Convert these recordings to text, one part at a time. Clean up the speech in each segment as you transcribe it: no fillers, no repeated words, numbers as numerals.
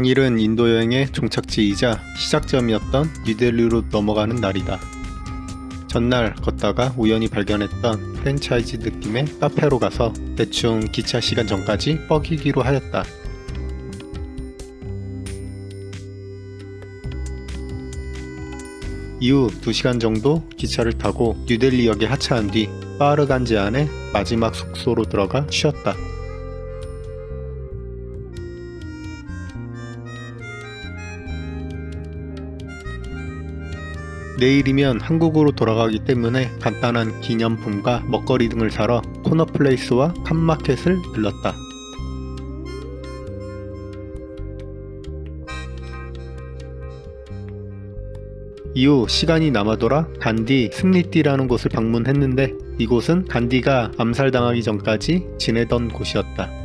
당일은 인도 여행의 종착지이자 시작점이었던 뉴델리로 넘어가는 날이다. 전날 걷다가 우연히 발견했던 프랜차이즈 느낌의 카페로 가서 대충 기차 시간 전까지 뻐기기로 하였다. 이후 2시간 정도 기차를 타고 뉴델리역에 하차한 뒤 파르간지 안에 마지막 숙소로 들어가 쉬었다. 내일이면 한국으로 돌아가기 때문에 간단한 기념품과 먹거리 등을 사러 코너플레이스와 칸마켓을 들렀다. 이후 시간이 남아돌아 간디 승리띠라는 곳을 방문했는데 이곳은 간디가 암살당하기 전까지 지내던 곳이었다.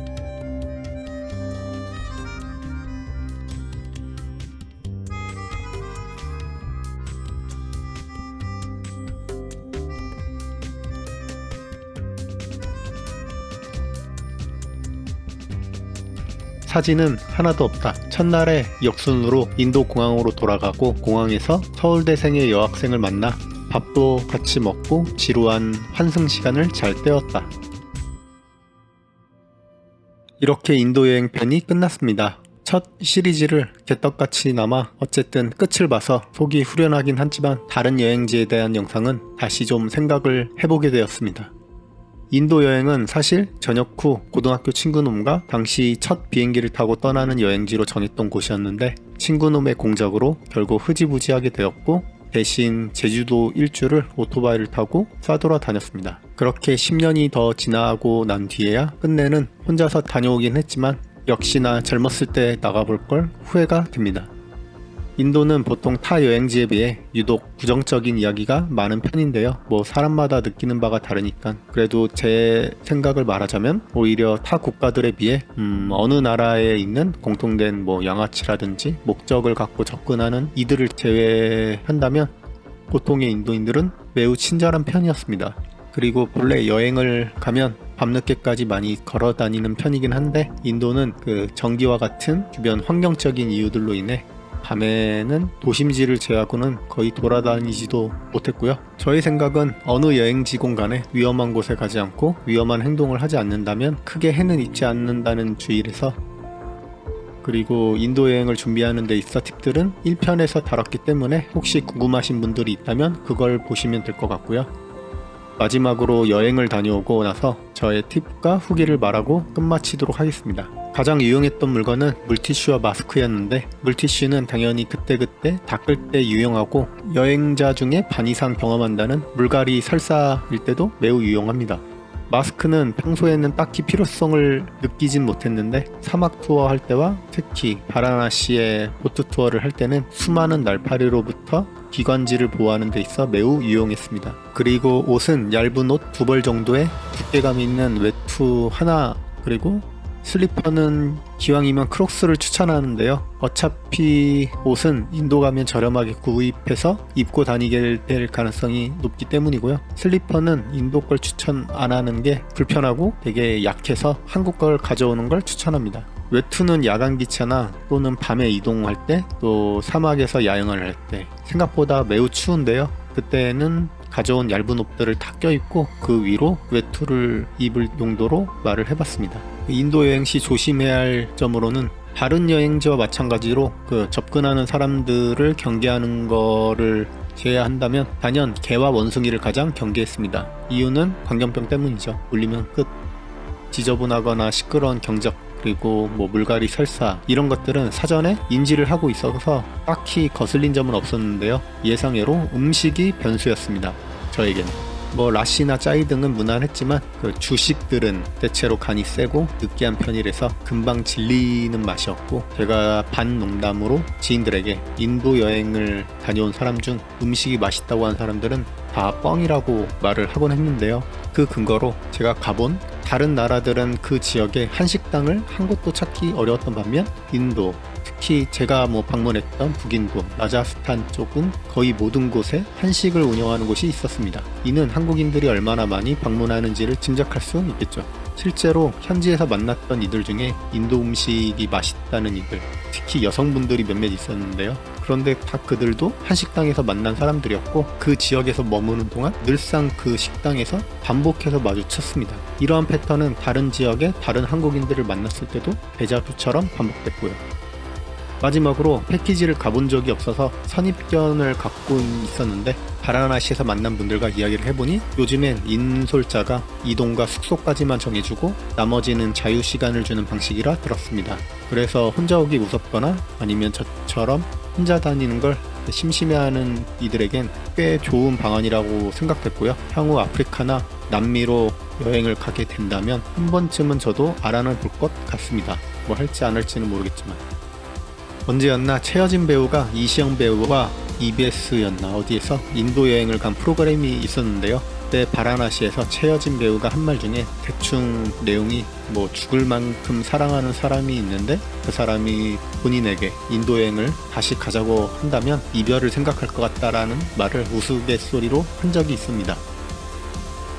사진은 하나도 없다. 첫날에 역순으로 인도 공항으로 돌아가고 공항에서 서울대생의 여학생을 만나 밥도 같이 먹고 지루한 환승 시간을 잘 때웠다. 이렇게 인도 여행 편이 끝났습니다. 첫 시리즈를 개떡같이나마 어쨌든 끝을 봐서 속이 후련하긴 하지만 다른 여행지에 대한 영상은 다시 좀 생각을 해보게 되었습니다. 인도 여행은 사실 저녁 후 고등학교 친구놈과 당시 첫 비행기를 타고 떠나는 여행지로 정했던 곳이었는데 친구놈의 공작으로 결국 흐지부지하게 되었고 대신 제주도 일주를 오토바이를 타고 싸돌아 다녔습니다. 그렇게 10년이 더 지나고 난 뒤에야 끝내는 혼자서 다녀오긴 했지만 역시나 젊었을 때 나가볼 걸 후회가 됩니다. 인도는 보통 타 여행지에 비해 유독 부정적인 이야기가 많은 편인데요. 사람마다 느끼는 바가 다르니까 그래도 제 생각을 말하자면 오히려 타 국가들에 비해 어느 나라에 있는 공통된 양아치라든지 목적을 갖고 접근하는 이들을 제외한다면 보통의 인도인들은 매우 친절한 편이었습니다. 그리고 본래 여행을 가면 밤늦게까지 많이 걸어 다니는 편이긴 한데 인도는 그 전기와 같은 주변 환경적인 이유들로 인해 밤에는 도심지를 제외하고는 거의 돌아다니지도 못했고요. 저의 생각은 어느 여행지건 간에 위험한 곳에 가지 않고 위험한 행동을 하지 않는다면 크게 해는 입지 않는다는 주의라서 그리고 인도 여행을 준비하는 데 있어 팁들은 1편에서 다뤘기 때문에 혹시 궁금하신 분들이 있다면 그걸 보시면 될 것 같고요. 마지막으로 여행을 다녀오고 나서 저의 팁과 후기를 말하고 끝마치도록 하겠습니다. 가장 유용했던 물건은 물티슈와 마스크였는데 물티슈는 당연히 그때그때 닦을 때 유용하고 여행자 중에 반 이상 경험한다는 물갈이 설사일 때도 매우 유용합니다. 마스크는 평소에는 딱히 필요성을 느끼진 못했는데 사막 투어 할 때와 특히 바라나시의 보트 투어를 할 때는 수많은 날파리로부터 기관지를 보호하는 데 있어 매우 유용했습니다. 그리고 옷은 얇은 옷 2벌 정도의 두께감 있는 외투 하나, 그리고 슬리퍼는 기왕이면 크록스를 추천하는데요. 어차피 옷은 인도 가면 저렴하게 구입해서 입고 다니게 될 가능성이 높기 때문이고요. 슬리퍼는 인도 걸 추천 안 하는 게 불편하고 되게 약해서 한국 걸 가져오는 걸 추천합니다. 외투는 야간 기차나 또는 밤에 이동할 때, 또 사막에서 야영을 할 때 생각보다 매우 추운데요. 그때는 가져온 얇은 옷들을 다 껴입고 그 위로 외투를 입을 용도로 말을 해봤습니다. 인도 여행 시 조심해야 할 점으로는 다른 여행지와 마찬가지로 접근하는 사람들을 경계하는 거를 제외한다면 단연 개와 원숭이를 가장 경계했습니다. 이유는 광견병 때문이죠. 물리면 끝. 지저분하거나 시끄러운 경적, 그리고 물갈이 설사 이런 것들은 사전에 인지를 하고 있어서 딱히 거슬린 점은 없었는데요. 예상외로 음식이 변수였습니다. 저에겐 라시나 짜이 등은 무난했지만 주식들은 대체로 간이 세고 느끼한 편이라서 금방 질리는 맛이었고, 제가 반 농담으로 지인들에게 인도 여행을 다녀온 사람 중 음식이 맛있다고 한 사람들은 다 뻥이라고 말을 하곤 했는데요. 그 근거로 제가 가본 다른 나라들은 그 지역에 한식당을 한 곳도 찾기 어려웠던 반면 인도, 특히 제가 방문했던 북인도, 라자스탄 쪽은 거의 모든 곳에 한식을 운영하는 곳이 있었습니다. 이는 한국인들이 얼마나 많이 방문하는지를 짐작할 수 있겠죠. 실제로 현지에서 만났던 이들 중에 인도 음식이 맛있다는 이들, 특히 여성분들이 몇몇 있었는데요. 그런데 다 그들도 한 식당에서 만난 사람들이었고 그 지역에서 머무는 동안 늘상 그 식당에서 반복해서 마주쳤습니다. 이러한 패턴은 다른 지역의 다른 한국인들을 만났을 때도 데자뷰처럼 반복됐고요. 마지막으로 패키지를 가본 적이 없어서 선입견을 갖고 있었는데 바라나시에서 만난 분들과 이야기를 해보니 요즘엔 인솔자가 이동과 숙소까지만 정해주고 나머지는 자유시간을 주는 방식이라 들었습니다. 그래서 혼자 오기 무섭거나 아니면 저처럼 혼자 다니는 걸 심심해하는 이들에겐 꽤 좋은 방안이라고 생각됐고요. 향후 아프리카나 남미로 여행을 가게 된다면 한 번쯤은 저도 알아는 볼 것 같습니다. 뭐 할지 안 할지는 모르겠지만. 언제였나 최여진 배우가 이시영 배우와 EBS였나 어디에서 인도 여행을 간 프로그램이 있었는데요. 그때 바라나시에서 최여진 배우가 한 말 중에 대충 내용이 뭐 죽을 만큼 사랑하는 사람이 있는데 그 사람이 본인에게 인도 여행을 다시 가자고 한다면 이별을 생각할 것 같다라는 말을 우스갯소리로 한 적이 있습니다.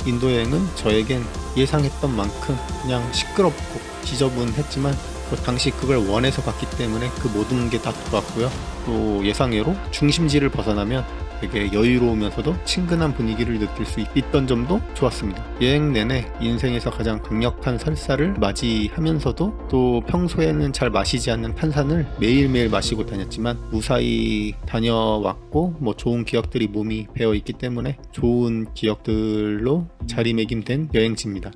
인도 여행은 저에겐 예상했던 만큼 그냥 시끄럽고 지저분했지만 당시 그걸 원해서 갔기 때문에 그 모든 게 다 좋았고요. 또 예상외로 중심지를 벗어나면 되게 여유로우면서도 친근한 분위기를 느낄 수 있던 점도 좋았습니다. 여행 내내 인생에서 가장 강력한 설사를 맞이하면서도 또 평소에는 잘 마시지 않는 탄산을 매일매일 마시고 다녔지만 무사히 다녀왔고 뭐 좋은 기억들이 몸이 배어 있기 때문에 좋은 기억들로 자리매김된 여행지입니다.